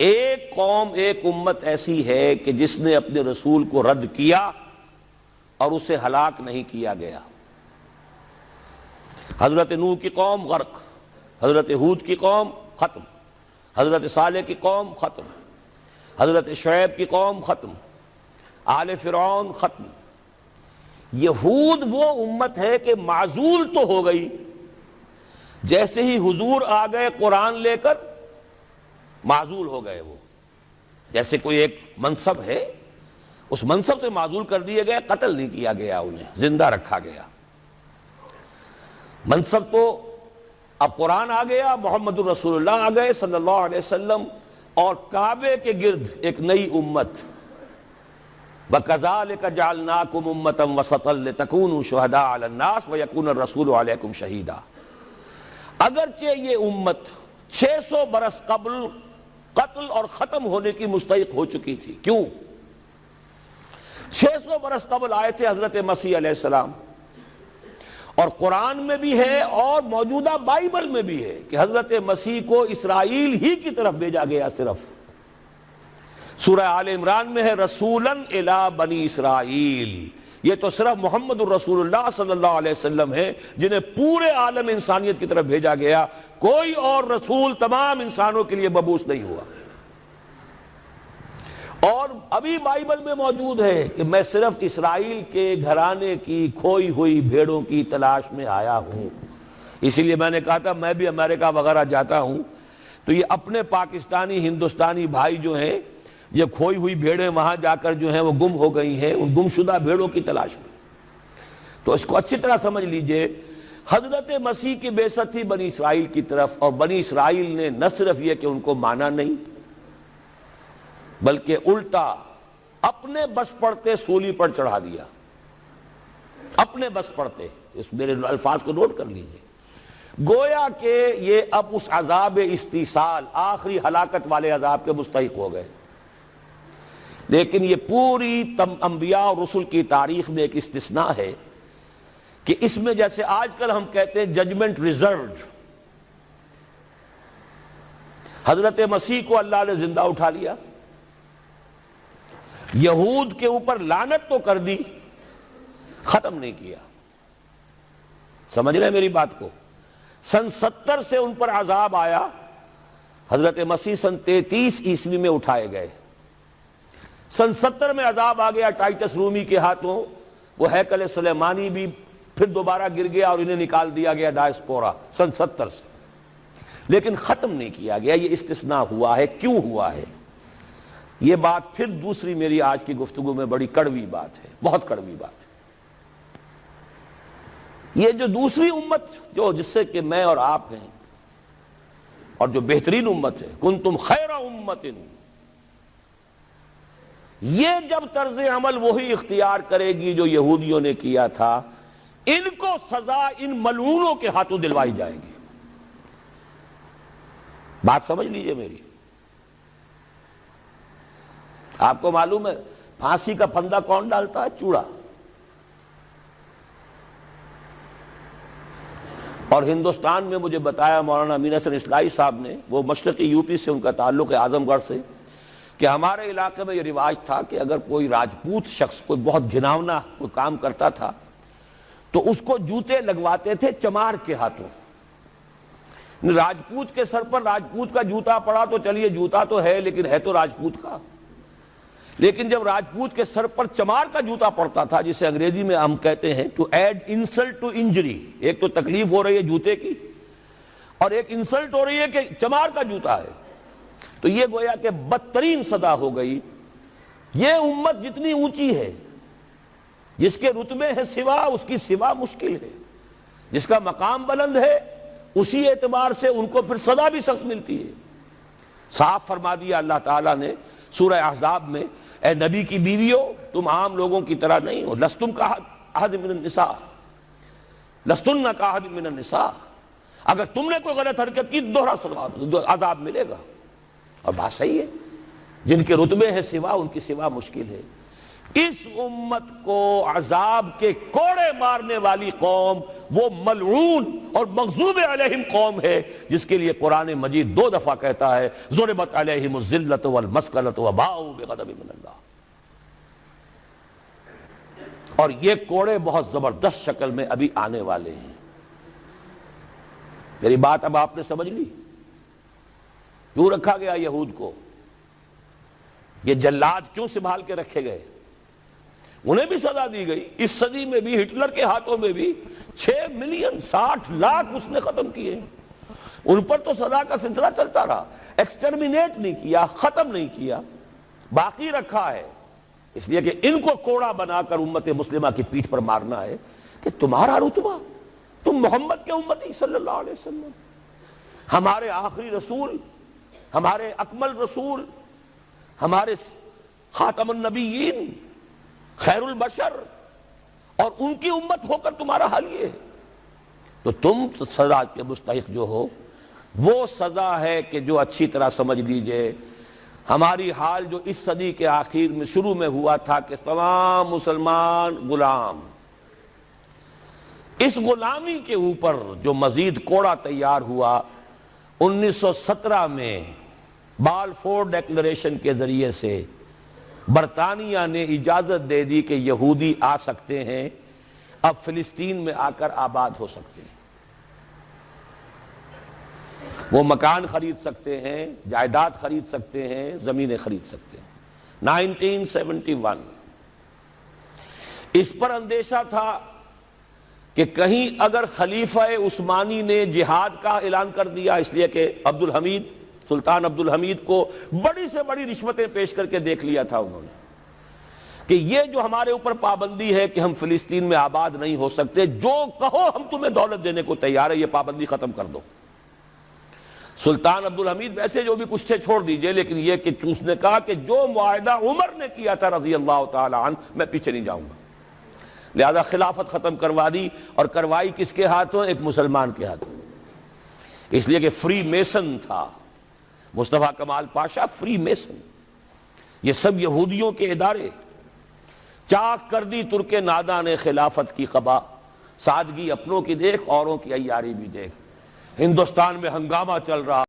ایک قوم، ایک امت ایسی ہے کہ جس نے اپنے رسول کو رد کیا اور اسے ہلاک نہیں کیا گیا۔ حضرت نوح کی قوم غرق، حضرت ہود کی قوم ختم، حضرت صالح کی قوم ختم، حضرت شعیب کی قوم ختم، آل فرعون ختم۔ یہود وہ امت ہے کہ معزول تو ہو گئی، جیسے ہی حضور آ گئے قرآن لے کر معزول ہو گئے۔ وہ جیسے کوئی ایک منصب ہے، اس منصب سے معزول کر دیے گئے، قتل نہیں کیا گیا، انہیں زندہ رکھا گیا۔ منصب تو اب قرآن آ گیا، محمد الرسول اللہ آ گئے صلی اللہ علیہ وسلم، اور کعبے کے گرد ایک نئی امت۔ وَكَذَلِكَ جَعَلْنَاكُمْ أُمَّةً وَسَطًا لِتَكُونُوا شُهَدَاءَ عَلَى النَّاسِ وَيَكُونَ الرَّسُولُ عَلَيْكُمْ شَهِيدًا۔ اگرچہ یہ امت 600 برس قبل قتل اور ختم ہونے کی مستحق ہو چکی تھی۔ کیوں؟ 600 برس قبل آئے تھے حضرت مسیح علیہ السلام، اور قرآن میں بھی ہے اور موجودہ بائبل میں بھی ہے کہ حضرت مسیح کو اسرائیل ہی کی طرف بھیجا گیا۔ صرف سورہ آل عمران میں ہے رسولاً الی بنی اسرائیل۔ یہ تو صرف محمد الرسول اللہ صلی اللہ علیہ وسلم ہے جنہیں پورے عالم انسانیت کی طرف بھیجا گیا، کوئی اور رسول تمام انسانوں کے لیے مبعوث نہیں ہوا۔ اور ابھی بائبل میں موجود ہے کہ میں صرف اسرائیل کے گھرانے کی کھوئی ہوئی بھیڑوں کی تلاش میں آیا ہوں۔ اسی لیے میں نے کہا تھا میں بھی امریکہ وغیرہ جاتا ہوں تو یہ اپنے پاکستانی ہندوستانی بھائی جو ہیں، یہ کھوئی ہوئی بھیڑیں وہاں جا کر جو ہیں وہ گم ہو گئی ہیں، ان گمشدہ بھیڑوں کی تلاش میں۔ تو اس کو اچھی طرح سمجھ لیجئے، حضرت مسیح کی بعثت تھی بنی اسرائیل کی طرف، اور بنی اسرائیل نے نہ صرف یہ کہ ان کو مانا نہیں، بلکہ الٹا اپنے بس پڑتے سولی پر چڑھا دیا۔ اپنے بس پڑتے، اس میرے الفاظ کو نوٹ کر لیجئے، گویا کہ یہ اب اس عذاب استیصال، آخری ہلاکت والے عذاب کے مستحق ہو گئے۔ لیکن یہ پوری انبیاء اور رسل کی تاریخ میں ایک استثناء ہے کہ اس میں جیسے آج کل ہم کہتے ہیں ججمنٹ ریزروڈ، حضرت مسیح کو اللہ نے زندہ اٹھا لیا، یہود کے اوپر لعنت تو کر دی، ختم نہیں کیا۔ سمجھ رہے ہیں میری بات کو؟ سن 70 سے ان پر عذاب آیا، حضرت مسیح سن 33 عیسوی میں اٹھائے گئے۔ سن 70 میں عذاب آ گیا ٹائٹس رومی کے ہاتھوں، وہ ہیکل سلیمانی بھی پھر دوبارہ گر گیا اور انہیں نکال دیا گیا ڈائسپورا سن 70 سے، لیکن ختم نہیں کیا گیا۔ یہ استثناء ہوا ہے، کیوں ہوا ہے؟ یہ بات پھر دوسری میری آج کی گفتگو میں بڑی کڑوی بات ہے، بہت کڑوی بات ہے۔ یہ جو دوسری امت جو جس سے کہ میں اور آپ ہیں، اور جو بہترین امت ہے، کنتم خیر امت، یہ جب طرز عمل وہی اختیار کرے گی جو یہودیوں نے کیا تھا، ان کو سزا ان ملعونوں کے ہاتھوں دلوائی جائے گی۔ بات سمجھ لیجئے میری۔ آپ کو معلوم ہے پھانسی کا پھندا کون ڈالتا ہے؟ چوڑا۔ اور ہندوستان میں مجھے بتایا مولانا امین حسن اصلاحی صاحب نے، وہ مشرقی یوپی سے ان کا تعلق ہے، اعظم گڑھ سے، کہ ہمارے علاقے میں یہ رواج تھا کہ اگر کوئی راجپوت شخص کوئی بہت گھناونا کوئی کام کرتا تھا تو اس کو جوتے لگواتے تھے چمار کے ہاتھوں۔ راجپوت کے سر پر راجپوت کا جوتا پڑا تو چلیے جوتا تو ہے، لیکن ہے تو راجپوت کا۔ لیکن جب راجپوت کے سر پر چمار کا جوتا پڑتا تھا، جسے انگریزی میں ہم کہتے ہیں to add insult to injury, ایک تو تکلیف ہو رہی ہے جوتے کی، اور ایک انسلٹ ہو رہی ہے کہ چمار کا جوتا ہے، تو یہ گویا کہ بدترین سزا ہو گئی۔ یہ امت جتنی اونچی ہے، جس کے رتبے ہے سوا، اس کی سوا مشکل ہے، جس کا مقام بلند ہے اسی اعتبار سے ان کو پھر سزا بھی سخت ملتی ہے۔ صاف فرما دیا اللہ تعالیٰ نے سورہ احزاب میں، اے نبی کی بیویوں تم عام لوگوں کی طرح نہیں ہو، لستم کاحد من النساء، لستن کاحد من النساء، اگر تم نے کوئی غلط حرکت کی دوہرا عذاب ملے گا۔ اور بات صحیح ہے، جن کے رتبے ہیں سوا ان کی سوا مشکل ہے۔ اس امت کو عذاب کے کوڑے مارنے والی قوم وہ ملعون اور مغضوب علیہم قوم ہے جس کے لیے قرآن مجید 2 دفعہ کہتا ہے ضربت علیہم الذلۃ والمسکنۃ وباؤوا بغضب من اللہ. اور یہ کوڑے بہت زبردست شکل میں ابھی آنے والے ہیں. میری بات اب آپ نے سمجھ لی کیوں رکھا گیا یہود کو, یہ جلاد کیوں سنبھال کے رکھے گئے. انہیں بھی سزا دی گئی, اس صدی میں بھی ہٹلر کے ہاتھوں میں بھی 6 ملین 60 لاکھ اس نے ختم کیے. ان پر تو سزا کا سلسلہ چلتا رہا, ایکسٹرمینیٹ نہیں کیا, ختم نہیں کیا, باقی رکھا ہے. اس لیے کہ ان کو کوڑا بنا کر امت مسلمہ کی پیٹھ پر مارنا ہے کہ تمہارا رتبہ, تم محمد کے امتی صلی اللہ علیہ وسلم, ہمارے آخری رسول, ہمارے اکمل رسول, ہمارے خاتم النبیین, خیر البشر, اور ان کی امت ہو کر تمہارا حال یہ ہے. تو تم سزا کے مستحق جو ہو, وہ سزا ہے کہ جو اچھی طرح سمجھ لیجئے ہماری حال جو اس صدی کے آخر میں شروع میں ہوا تھا کہ تمام مسلمان غلام, اس غلامی کے اوپر جو مزید کوڑا تیار ہوا 1917 میں بالفور ڈیکلریشن کے ذریعے سے برطانیہ نے اجازت دے دی کہ یہودی آ سکتے ہیں, اب فلسطین میں آ کر آباد ہو سکتے ہیں, وہ مکان خرید سکتے ہیں, جائیداد خرید سکتے ہیں, زمینیں خرید سکتے ہیں. 1971 اس پر اندیشہ تھا کہ کہیں اگر خلیفہ عثمانی نے جہاد کا اعلان کر دیا, اس لیے کہ سلطان عبد الحمید کو بڑی سے بڑی رشوتیں پیش کر کے دیکھ لیا تھا انہوں نے کہ یہ جو ہمارے اوپر پابندی ہے کہ ہم فلسطین میں آباد نہیں ہو سکتے, جو کہو ہم تمہیں دولت دینے کو تیار ہے, یہ پابندی ختم کر دو. سلطان عبد الحمید ویسے جو بھی کچھ تھے چھوڑ دیجئے, لیکن یہ کہ اس نے کہا کہ جو معاہدہ عمر نے کیا تھا رضی اللہ تعالی عنہ, میں پیچھے نہیں جاؤں گا. لہذا خلافت ختم کروا دی, اور کروائی کس کے ہاتھوں؟ ایک مسلمان کے ہاتھوں. اس لیے کہ فری میسن تھا مصطفیٰ کمال پاشا, فری میسن. یہ سب یہودیوں کے ادارے. چاک کر دی ترک ناداں نے خلافت کی قبا, سادگی اپنوں کی دیکھ اوروں کی عیاری بھی دیکھ. ہندوستان میں ہنگامہ چل رہا